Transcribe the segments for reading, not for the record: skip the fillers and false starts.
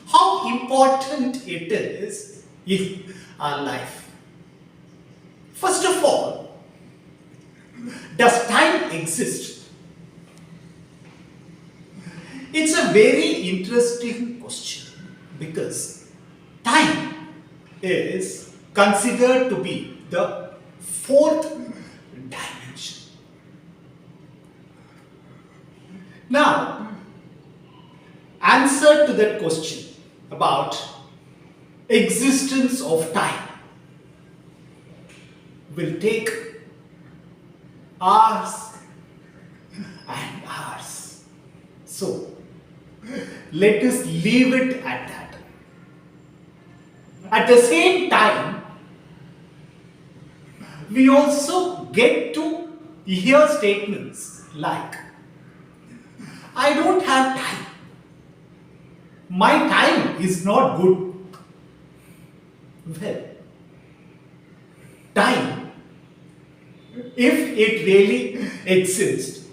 how important it is in our life. First of all, does time exist? It's a very interesting question because time is considered to be the fourth dimension. Now, answer to that question about existence of time will take hours and hours. So, let us leave it at that. At the same time, we also get to hear statements like, I don't have time. My time is not good. Well, time, if it really exists,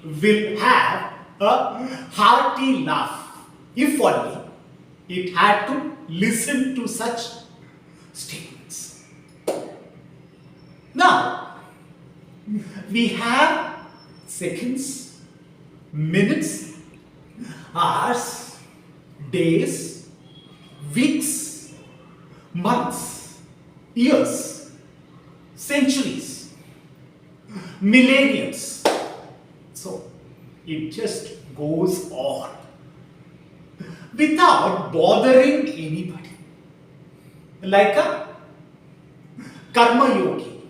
will have a hearty laugh if only it had to listen to such statements. Now, we have seconds, minutes, hours, days, weeks, months, years, centuries, millenniums. So, it just goes on without bothering anybody. Like a karma yogi.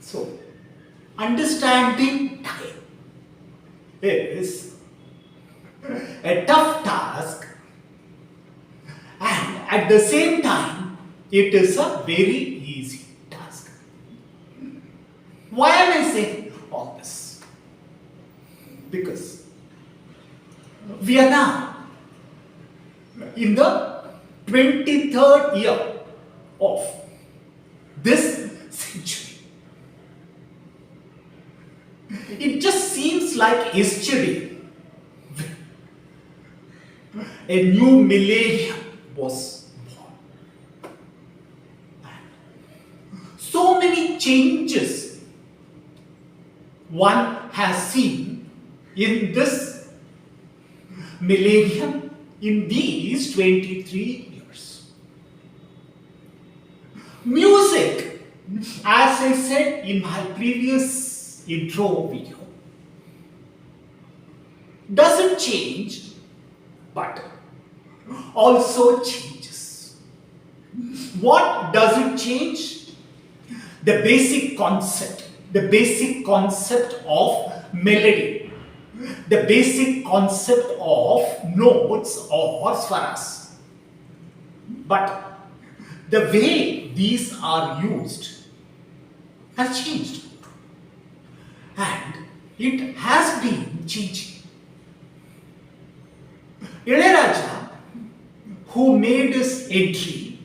So, understanding time is a tough task, and at the same time, it is a very easy task. Why am I saying all this? Because we are now in the 23rd year of this century. It just seems like yesterday a new millennium was born. So many changes one has seen in this millennium, in these 23 years. Music, as I said in my previous intro video, doesn't change but also changes. What does it change? The basic concept of melody, the basic concept of notes or swaras. But the way these are used has changed, and it has been changing. ILaiyaraaja, who made his entry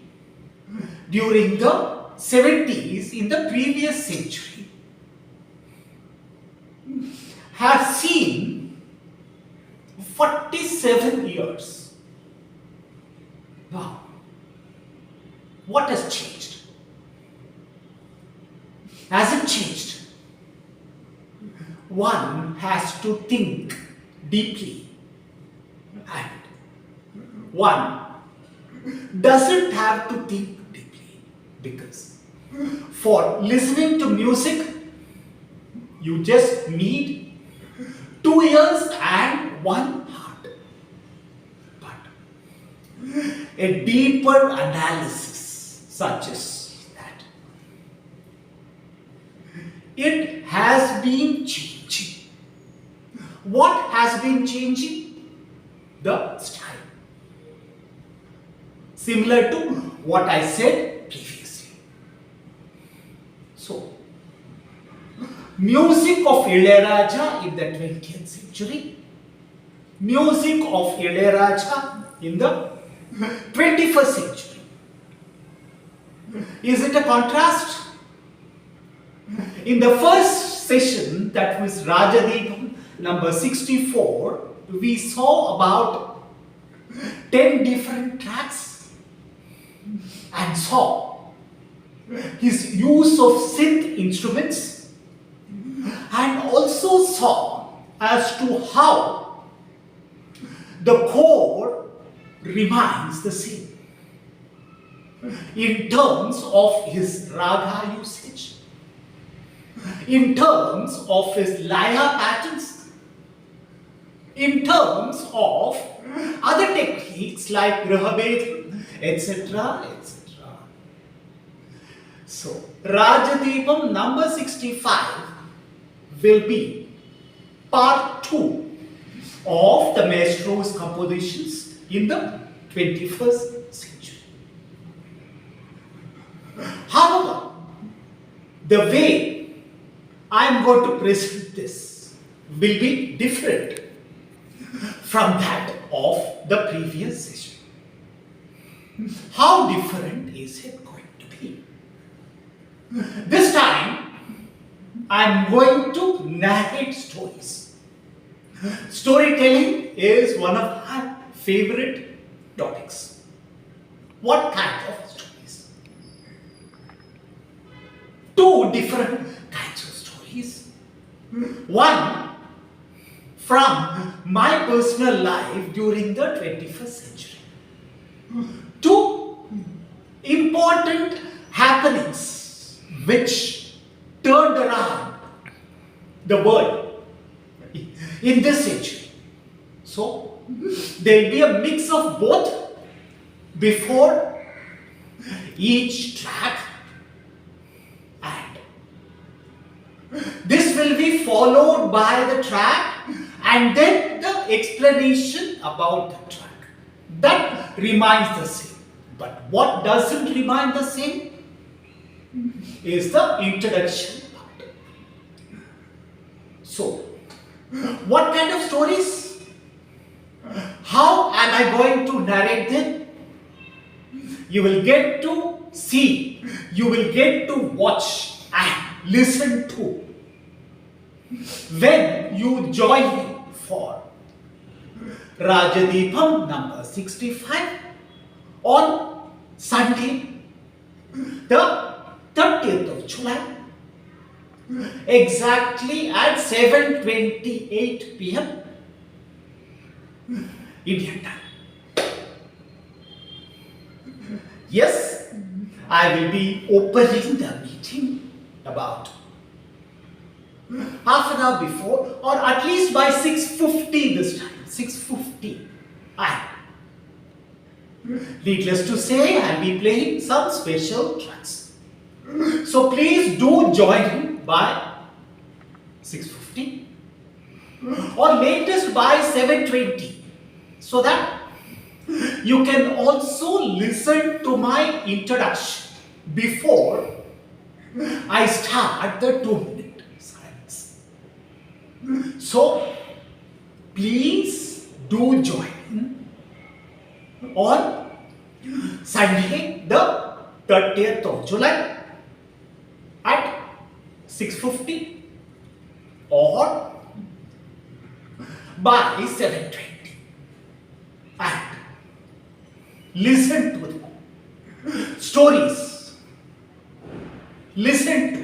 during the 70s in the previous century, has seen 47 years. Now, what has changed? Has it changed? One has to think deeply, and one doesn't have to think deeply, because for listening to music you just need 2 ears and 1 heart. But a deeper analysis suggests that it has been changing. What has been changing? The style. Similar to what I said previously. So, music of ILaiyaraaja in the 20th century, music of ILaiyaraaja in the 21st century. Is it a contrast? In the first session, that was Raaja Deepam number 64, we saw about 10 different tracks and saw his use of synth instruments and also saw as to how the core remains the same in terms of his raga usage, in terms of his laya patterns, in terms of other techniques like Grahabed, etc., etc. So, Raja Deepam number 65 will be part 2 of the Maestro's compositions in the 21st century. However, the way I am going to present this will be different from that of the previous session. How different is it going to be? This time, I am going to narrate stories. Storytelling is one of my favorite topics. What kind of stories? 2 different kinds of stories. One from my personal life during the 21st century. 2 important happenings which turned around the world in this century. So, there will be a mix of both before each track, and this will be followed by the track and then the explanation about the track. That remains the same. But what doesn't remain the same is the introduction part. So, what kind of stories? How am I going to narrate them? You will get to see, you will get to watch and listen to when you join me for Raja Deepam number 65 on Sunday, the 30th of July, exactly at 7:28 p.m. Indian time. Yes, I will be opening the meeting about half an hour before, or at least by 6:50 this time. 6:50. Needless to say, I'll be playing some special tracks. So please do join in by 6:50 or latest by 7:20, so that you can also listen to my introduction before I start the 2-minute silence. So please do join in on Sunday, the 30th of July at 6:50 or by 7:20, and listen to the stories, listen to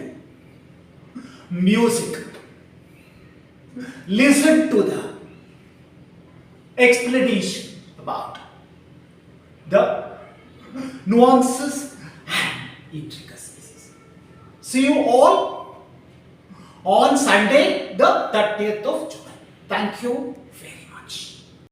music, listen to the explanation about the nuances and intricacies. See you all on Sunday, the 30th of July. Thank you very much.